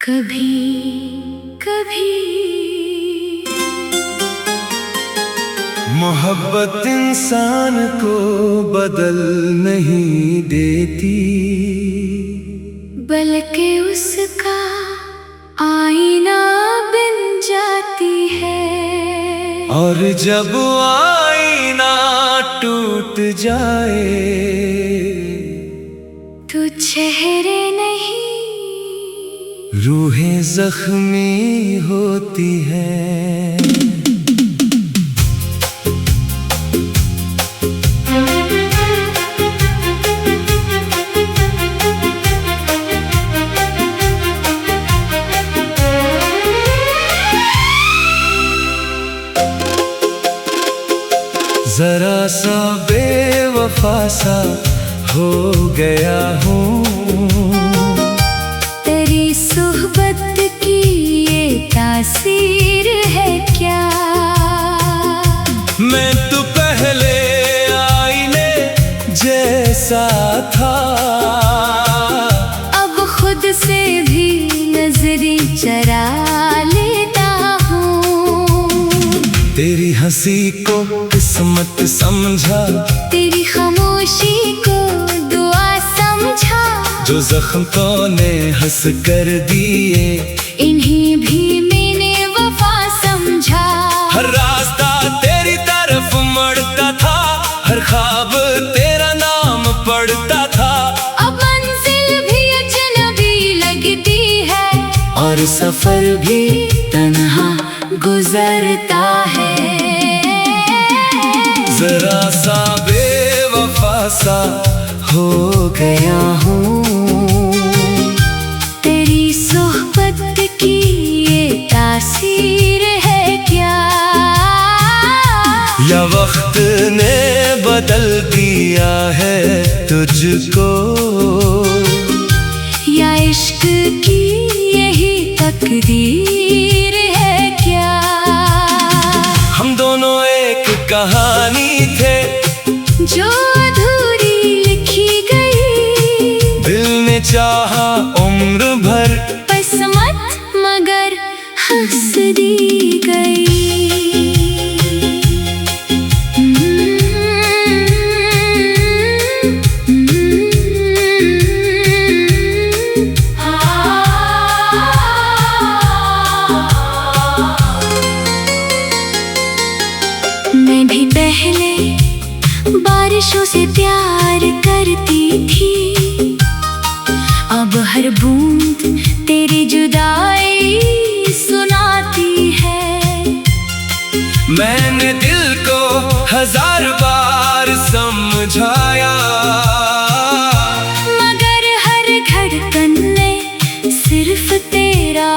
कभी कभी मोहब्बत इंसान को बदल नहीं देती, बल्कि उसका आईना बन जाती है। और जब आईना टूट जाए तो चेहरे नहीं रूहें जख्मी होती हैं। जरा सा बेवफा सा हो गया हूँ, तेरी सोहबत की ये तासीर है क्या। मैं तो पहले आईने जैसा था, अब खुद से भी नजरी चरा लेता हूँ। तेरी हंसी को किस्मत समझा, तेरी खामोशी को दुआ समझा। जो जख्म तूने हंस कर दिए, इन्हीं भी मैंने वफा समझा। हर रास्ता तेरी तरफ मुड़ता था, हर ख्वाब तेरा नाम पढ़ता था। अब मंजिल भी अजनबी लगती है, और सफर भी तन्हा गुजरता है। जरा सा बेवफा सा हो गया हूँ, तेरी सोहबत की ये तासीर है क्या। या वक्त ने बदल दिया है तुझको, या इश्क की यही तकदीर है क्या। हम दोनों एक कहानी थे जो अधूरी लिखी गई, दिल ने चाहा उम्र भर, बस मत मगर हंस दी गई। मैं भी पहले बारिशों से प्यार करती थी, अब हर बूंद तेरी जुदाई सुनाती है। मैंने दिल को हजार बार समझाया, मगर हर धड़कन ने सिर्फ तेरा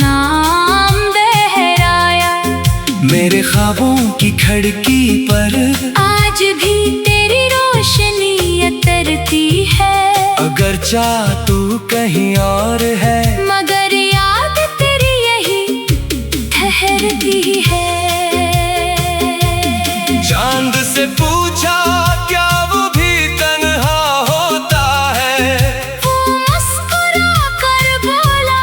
नाम दोहराया। मेरे ख्वाबों की खिड़की पर आज भी तेरी रोशनी अतरती है, अगर चाह तू कहीं और है, मगर याद तेरी यही ठहरती है। चांद से पूछा क्या वो भी तन्हा होता है, वो मुस्कुरा कर बोला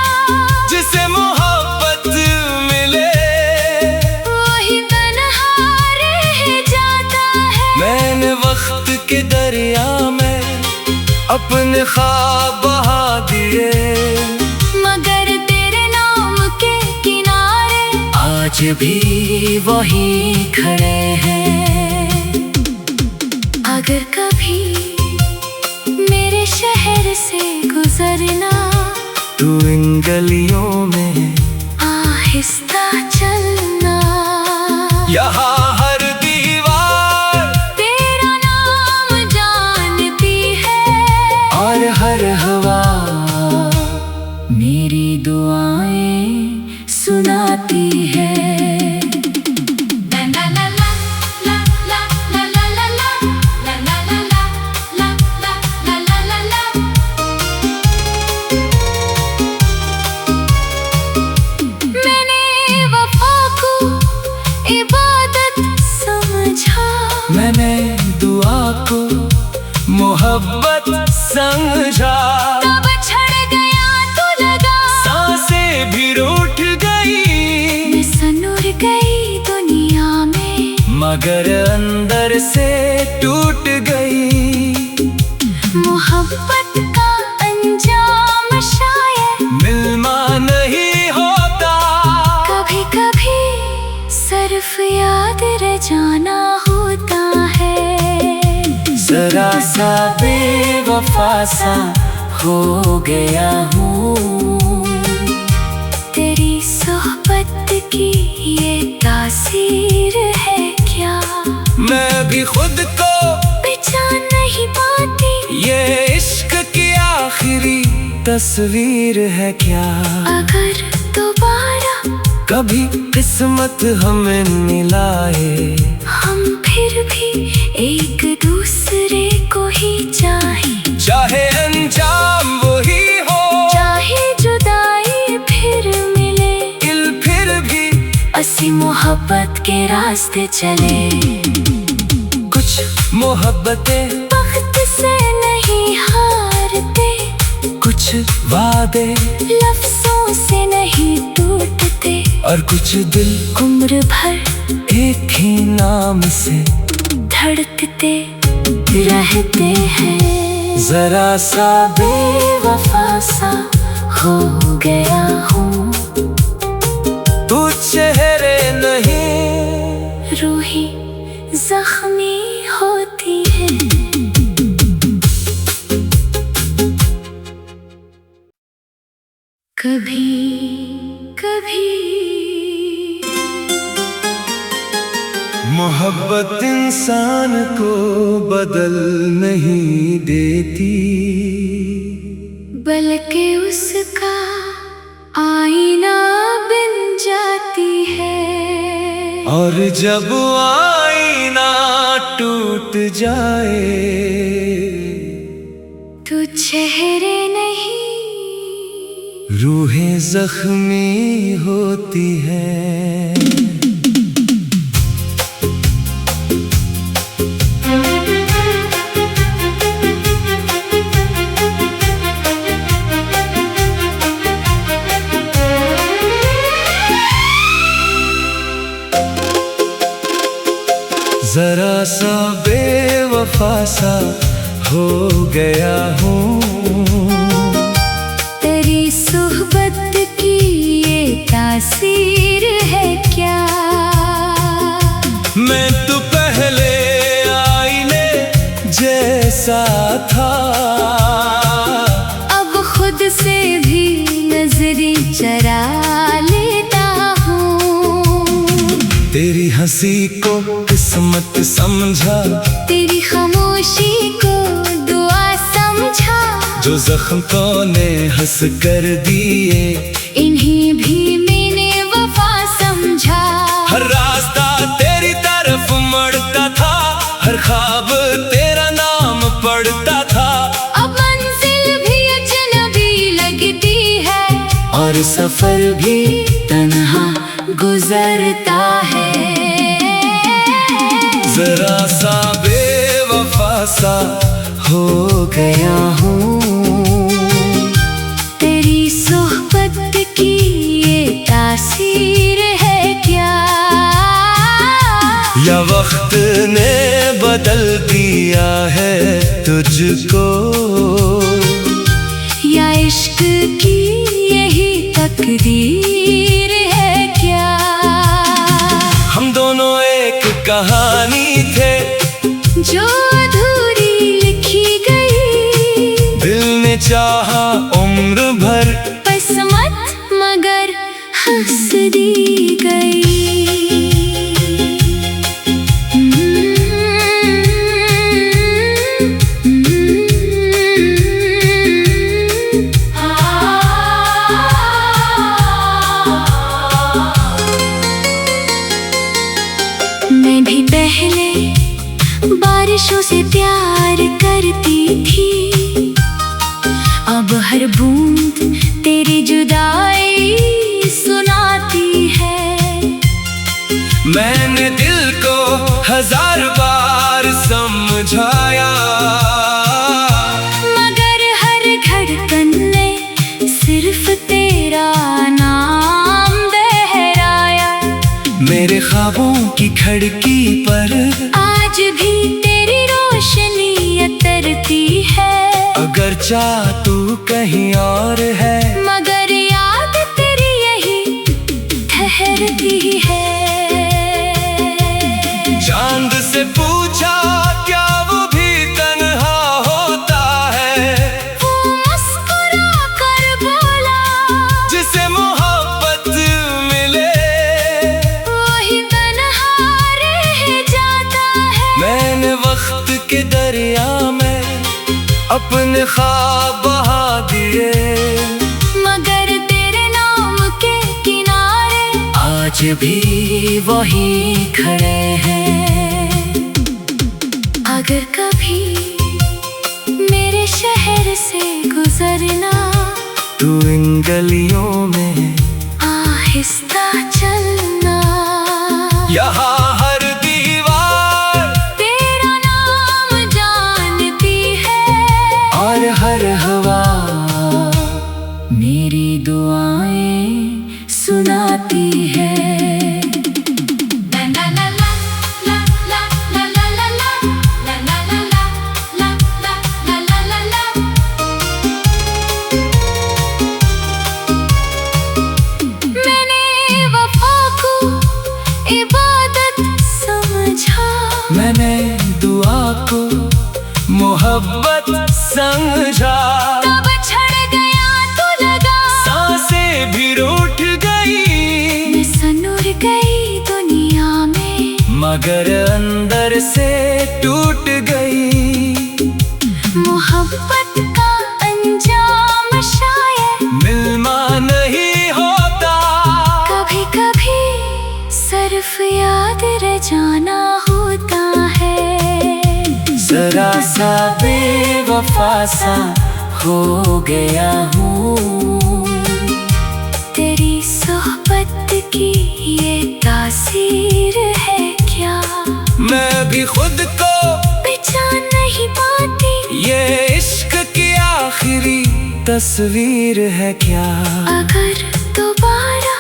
जिसे मोहब्बत मिले वही तन्हा रह जाता है। मैंने वक्त के दरिया में अपने ख्वाब बहा दिए, मगर तेरे नाम के किनारे आज भी वही खड़े हैं। अगर कभी मेरे शहर से गुजरना, तू इन गलियों में आहिस्ता चलना। यहाँ हर दीवार तेरा नाम जानती है, और हर हवा मेरी दुआएं सुनाती है। मैंने वफा को इबादत समझा, मैंने दुआ को मोहब्बत समझा। तब छड़ गया तो लगा सांसें मगर अंदर से टूट गई। मोहब्बत का अंजाम शायद मिलना नहीं होता, कभी कभी सिर्फ याद रह जाना होता है। जरा सा बेवफा सा हो गया हूँ, तेरी सोहबत की ये तासीर है क्या? मैं भी खुद को पहचान नहीं पाती, ये इश्क की आखिरी तस्वीर है क्या? अगर दोबारा कभी किस्मत हमें मिलाए, हम फिर भी एक दूसरे को ही चाहें, चाहे अंजाम वही हो, चाहे जुदाई फिर मिले, फिर भी असी मोहब्बत के रास्ते चले। कुछ मोहब्बतें वक्त से नहीं हारते, कुछ वादे लफ्जों से नहीं टूटते, और कुछ दिल उम्र भर एक ही नाम से धड़कते रहते हैं। जरा सा बेवफा सा हो गया हूँ, तू चेहरे नहीं, रूही जख्मी होती है। कभी कभी मोहब्बत इंसान को बदल नहीं देती, बल्कि उसका आईना बन जाती है। और जब आईना टूट जाए, तो चेहरे नहीं, रूहें जख्मी होती हैं। जरा सा बेवफा सा हो गया हूँ, तेरी सोहबत की ये तासीर है क्या? मैं तो पहले आईने जैसा था, अब खुद से भी नजरी चरा लेता हूँ। तेरी हंसी को किस्मत समझा, तेरी खामोशी को दुआ समझा, जो जख्म तूने हंस कर दिए, इन्हीं भी मैंने वफा समझा। हर रास्ता तेरी तरफ मुड़ता था, हर ख्वाब तेरा नाम पढ़ता था। अब मंजिल भी अजनबी लगती है, और सफर भी तन्हा गुजरता है। जरा सा बेवफा सा हो गया हूँ, तेरी सोहबत की ये तासीर है क्या? या वक्त ने बदल दिया है तुझको, या इश्क की यही तकदीर है क्या? हम दोनों एक कहानी थे, जो अधूरी लिखी गई, दिल ने चाहा उम्र भर, बस मत मगर हंस दी गई। मैं भी पहले बारिशों से प्यार करती थी, अब हर बूंद तेरी जुदाई सुनाती है। मैंने दिल को 1000 बार समझाया, मगर हर धड़कन ने सिर्फ तेरा नाम दोहराया। मेरे ख्वाबों की खिड़की पर आज भी तेरी रोशनी उतरती है। अगर चाह तू कहीं और है, मगर याद तेरी यही ठहरती है। चांद से पूछा क्या वो भी तन्हा होता है, वो मुस्कुरा कर बोला जिसे मोहब्बत मिले वही तन्हा रह जाता है। मैंने वक्त के दरिया में अपने ख्वाब बहा दिए, मगर तेरे नाम के किनारे आज भी वही खड़े हैं। अगर कभी मेरे शहर से गुजरना, तू इन गलियों में आहिस्ता चलना। यहाँ हर दीवार तेरा नाम जानती है, और हर हवा मेरी दुआएं सुनाती है। ला ला ला ला ला ला ला ला ला ला ला ला ला ला ला ला ला। मैंने वफा को इबादत समझा, मैंने दुआ को मोहब्बत समझा। तब छड़ गया तो लगा, सांसें भी रूठ गई, मैं सनूर गई दुनिया में, मगर अंदर से टूट गई। मोहब्बत का अंजाम शायद मिलना नहीं होता, कभी कभी सिर्फ याद रह जाना होता है। जरा सा बेवफा सा हो गया हूँ, तेरी सोहबत की ये तासीर है क्या? मैं भी खुद को पहचान नहीं पाती, ये इश्क की आखिरी तस्वीर है क्या? अगर दोबारा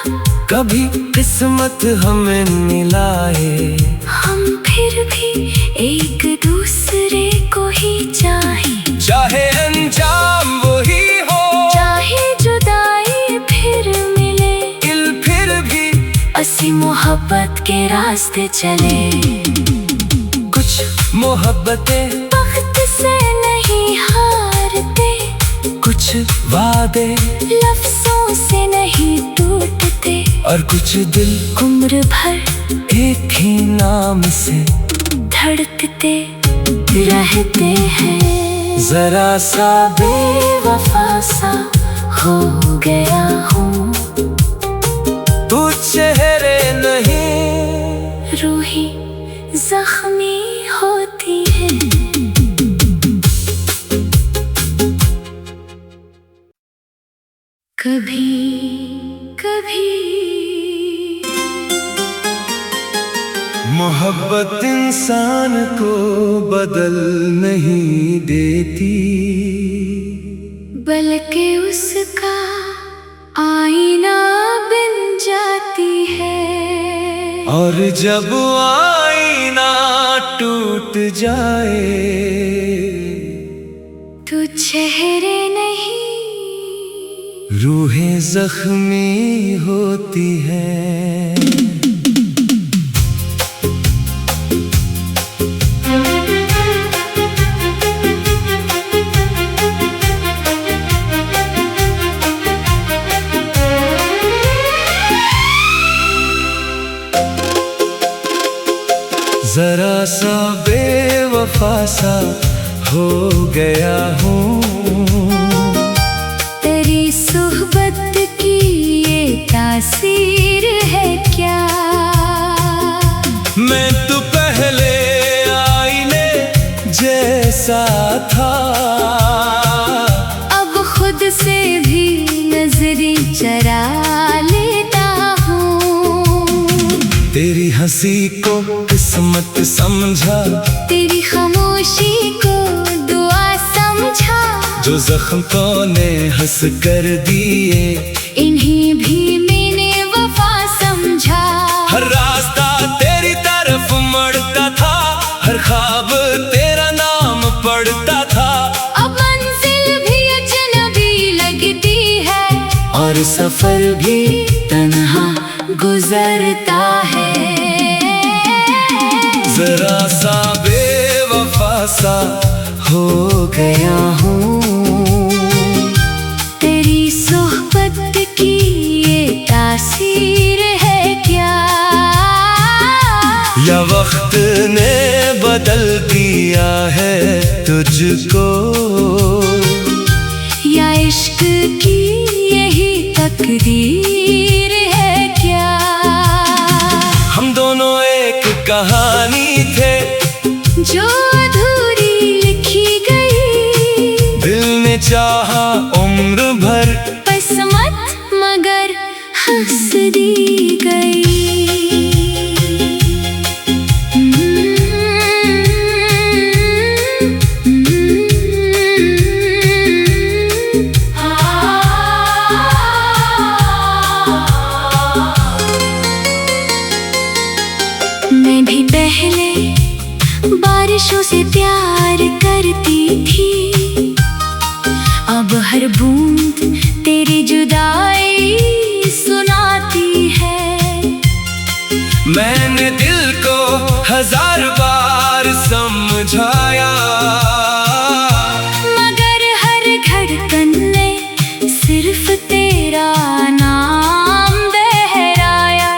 कभी किस्मत हमें मिलाए, हम फिर भी एक दूसरे को ही चाहें, चाहे अंजाम वही हो, चाहे जुदाई फिर मिले, फिर भी असी मोहब्बत के रास्ते चले। कुछ मोहब्बतें वक्त से नहीं हारते, कुछ वादे लफ्जों से नहीं टूटते, और कुछ दिल उम्र भर एक ही नाम से धड़कते रहते हैं। जरा सा बेवफा सा हो गया हूँ, तू चेहरे नहीं, रूही जख्मी होती है। कभी कभी मोहब्बत इंसान को बदल नहीं देती, बल्कि उसका आईना बन जाती है। और जब आईना टूट जाए, तो चेहरे नहीं, रूहें जख्मी होती हैं। जरा सा बेवफा सा हो गया हूँ, तेरी सोहबत की ये तासीर है क्या? मैं तो पहले आईने जैसा था, अब खुद से भी नजरें चरा लेता हूँ। तेरी हंसी को किस्मत समझा, तेरी खामोशी को दुआ समझा, जो जख्म तूने हंस कर दिए, इन्हीं भी मैंने वफा समझा। हर रास्ता और सफर भी तन्हा गुजरता है। जरा सा बेवफा सा हो गया हूँ, तेरी सोहबत की ये तासीर है क्या? या वक्त ने बदल दिया है तुझको, या इश्क की यही तकदीर है क्या? हम दोनों एक कहानी थे जो अधूरी लिखी गई, दिल ने चाहा उम्र भर, किस्मत मगर हंस दी गई। मैं भी पहले बारिशों से प्यार करती थी, अब हर बूंद तेरी जुदाई सुनाती है। मैंने दिल को 1000 बार समझाया, मगर हर धड़कन ने सिर्फ तेरा नाम दोहराया।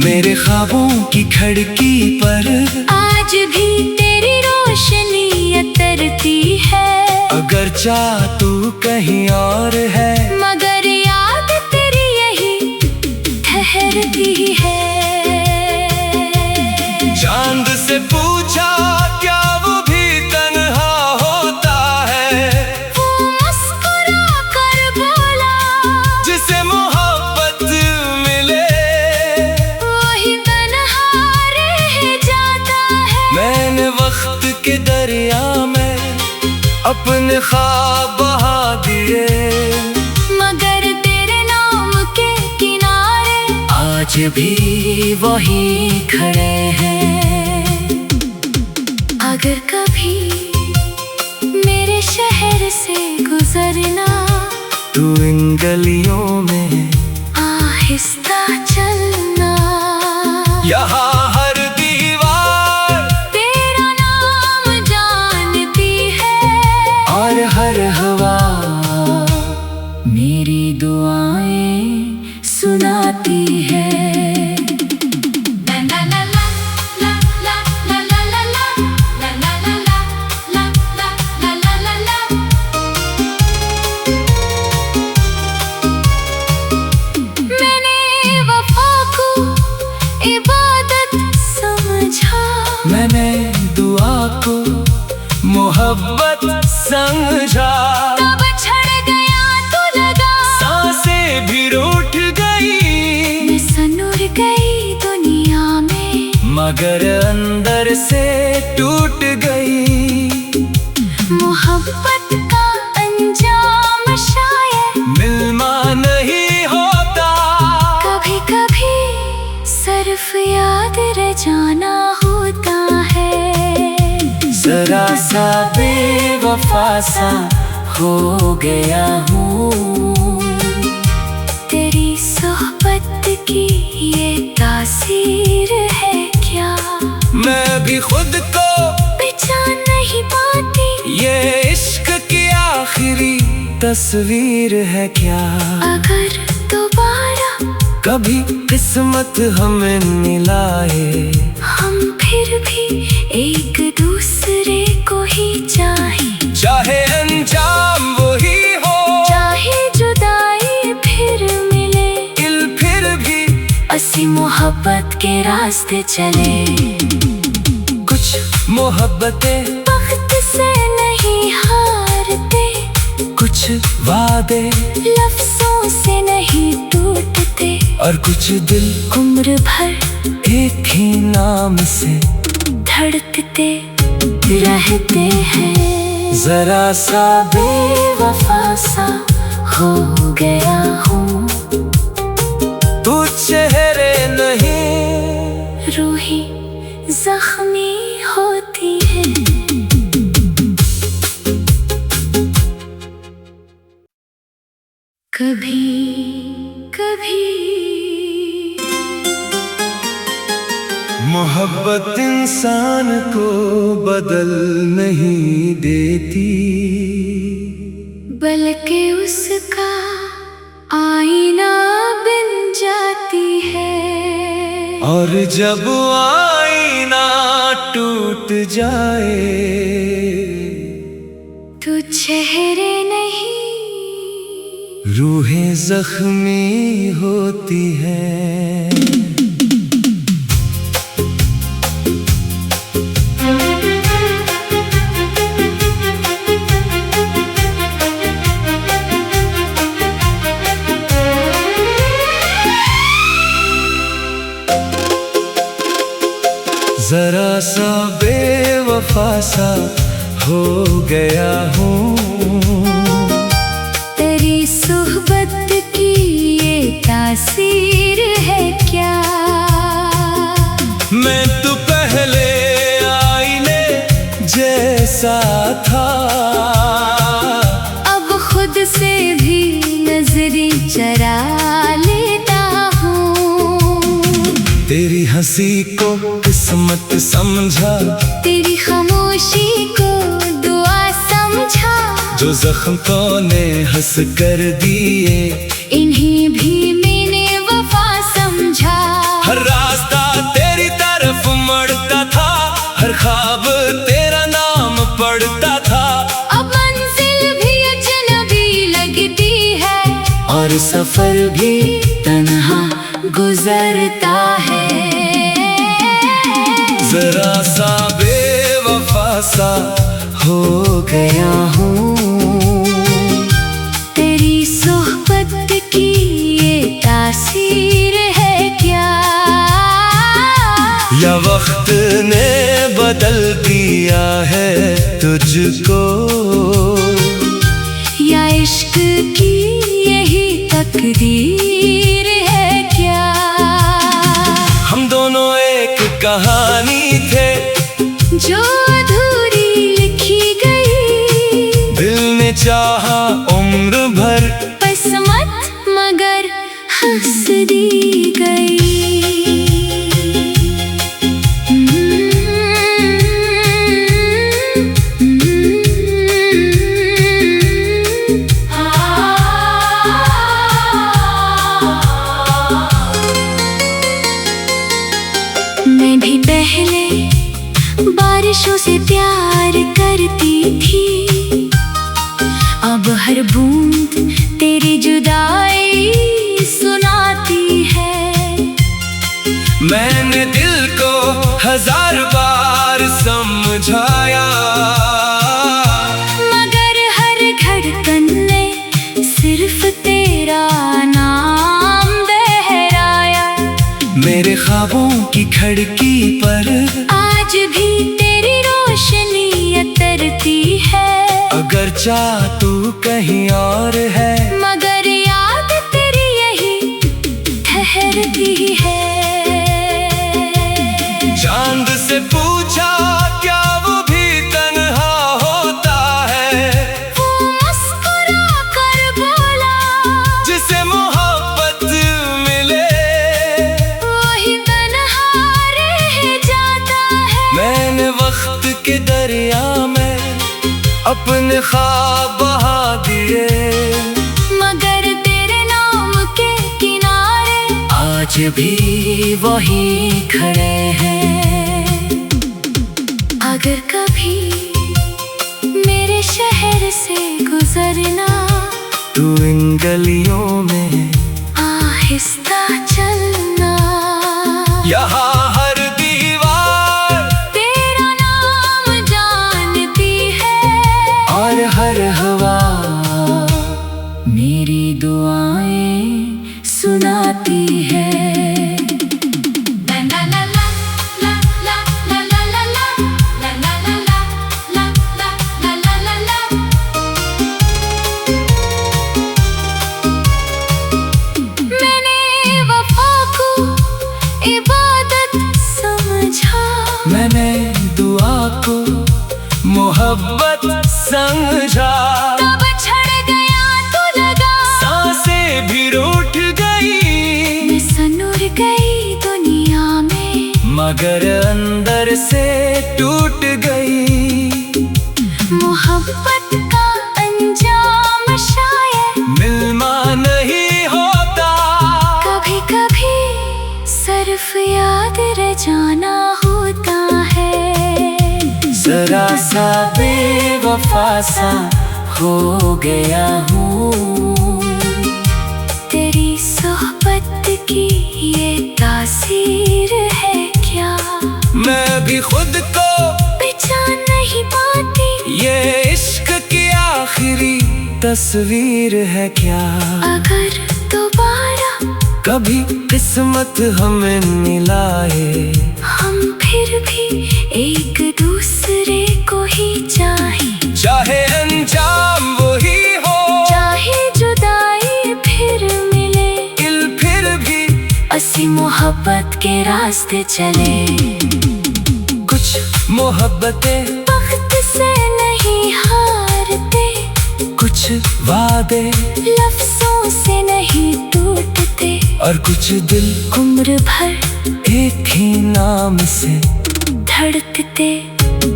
मेरे ख्वाबों की खिड़की पर आज भी तेरी रोशनी उतरती है, अगर चाह तू कहीं और है, मगर याद तेरी यही ठहरती है। चांद से पूछा क्या वो भी तन्हा होता है, वो मुस्कुरा कर बोला, जिसे मोहब्बत मिले वही तन्हा रह जाता है। मैंने वक्त के दरिया में अपने ख्वाब बहा दिए, मगर तेरे नाम के किनारे आज भी वही खड़े हैं। अगर कभी मेरे शहर से गुजरना, तू इन गलियों में आहिस्ता चलना। यहाँ हर दीवार तेरा नाम जानती है, और हर हवा मेरी दुआएं सुनाती है। ला ला ला ला ला ला ला ला ला ला ला ला ला ला ला ला ला ला। मैंने वफा को इबादत समझा, मैंने दुआ को मोहब्बत समझा, तब छड़ गया तो लगा, सांसें भी रूठ गई, मैं सनूर गई दुनिया में, मगर अंदर से टूट गई। मोहब्बत का अंजाम शायद मिलना नहीं होता, कभी कभी सिर्फ याद रह जाना होता है। जरा सा बेवफा सा हो गया हूँ, तेरी सोहबत की ये तासीर है क्या? मैं भी खुद को पहचान नहीं पाती, ये इश्क की आखिरी तस्वीर है क्या? अगर दोबारा कभी किस्मत हमें मिलाए, हम फिर भी एक दूसरे को ही चाहे, चाहे अंजाम वही हो, चाहे जुदाई फिर मिले, फिर भी असी मोहब्बत के रास्ते चले। कुछ मोहब्बतें वक्त से नहीं हारते, कुछ वादे लफ्जों से नहीं टूटते, और कुछ दिल उम्र भर एक ही नाम से धड़कते रहते हैं। जरा सा बेवफा सा हो गया हूँ, तू चेहरे नहीं, रूही जख्मी होती है। कभी कभी कभी मोहब्बत इंसान को बदल नहीं देती, बल्कि उसका आईना बन जाती है। और जब आईना टूट जाए तो चेहरे नहीं रूहें जख्मी होती हैं। जरा सा बेवफा सा हो गया हूँ, तेरी सोहबत की ये तासीर है क्या? मैं तो पहले आईने जैसा था, अब खुद से भी नजरी चरा लेता हूँ। तेरी हंसी को किस्मत समझा, तेरी खामोशी को दुआ समझा, जो जख्म तूने हंस कर दिए इन्हीं भी मैंने वफा समझा। हर रास्ता तेरी तरफ मुड़ता था, हर ख्वाब तेरा नाम पढ़ता था। अब मंजिल भी अजनबी लगती है और सफर भी तन्हा गुजरता है। जरा सा बेवफा सा हो गया हूँ, तेरी सोहबत की ये तासीर है क्या? या वक्त ने बदल दिया है तुझको, या इश्क की यही तकदीर है क्या? हम दोनों एक कहानी थे जो अधूरी लिखी गई, दिल ने चाहा उम्र भर, बस मत मगर हंस दी गई। मैं भी पहले बारिशों से प्यार करती थी, अब हर बूंद तेरी जुदाई सुनाती है। मैंने दिल को हजार बार समझाया, मगर हर धड़कन ने सिर्फ तेरा नाम दोहराया। मेरे ख्वाबों की खिड़की पर आज भी तेरी रोशनी उतरती है, अगर चाह तू कहीं और है, मगर याद तेरी यही ठहरती है। चांद से पूछा क्या वो भी तन्हा होता है, वो मुस्कुरा कर बोला जिसे मोहब्बत मिले वही तन्हा रह जाता है। मैंने वक्त के दरिया में अपने ख्वाब बहा दिए, मगर तेरे नाम के किनारे आज भी वही खड़े हैं। अगर कभी मेरे शहर से गुजरना, तू इन गलियों में आहिस्ता चलना। यहाँ हर दीवार तेरा नाम जानती है और हर हवा मेरी दुआएं सुनाती है। La la la la la la la la la la la la la la la la la la। मैंने वफा को इबादत समझा, मैंने दुआ को मोहब्बत समझा। तब छड़ गया तो लगा सांसें भी रूठ गई। मैं सनुर गई दुनिया में, मगर अंदर से टूट गई। मोहब्बत का अंजाम शायद मिलना नहीं होता। कभी कभी सिर्फ याद रह जाना होता है। जरा सा बेवफा सा हो गया हूँ। तेरी सोहबत की ये तासीर है क्या? मैं भी खुद को पहचान नहीं पाती। ये इश्क की आखिरी तस्वीर है क्या? अगर दोबारा कभी किस्मत हमें मिलाए, हम फिर भी एक दूसरे को ही चाहे। चाहे अंजाम वही हो, चाहे जुदाई फिर मिले, फिर भी असी मोहब्बत के रास्ते चले। कुछ मोहब्बतें वक्त से नहीं हारते, कुछ वादे लफ्जों से नहीं टूटते, और कुछ दिल उम्र भर एक ही नाम से धड़कते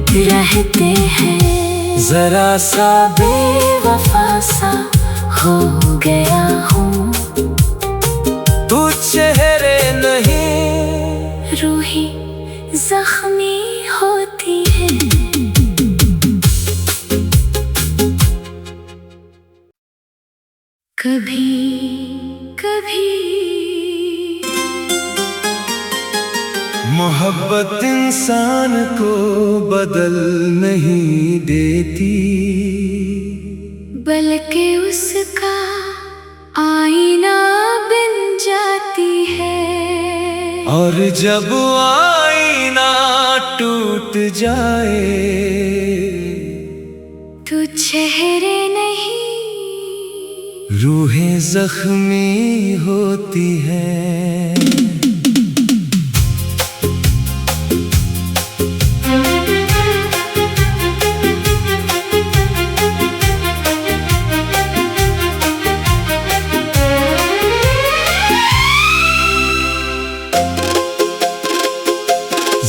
रहते हैं। जरा सा बेवफा सा हो गया हूँ। तू चेहरे नहीं, रूही जख्मी होती है। कभी कभी मोहब्बत इंसान को बदल नहीं देती, बल्कि उसका आईना बन जाती है। और जब आईना टूट जाए तू चेहरे नहीं, रूहें जख्मी होती हैं।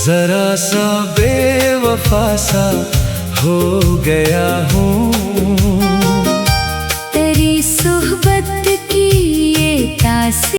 जरा सा बेवफा सा हो गया हूँ। तेरी सोहबत की ये तासीर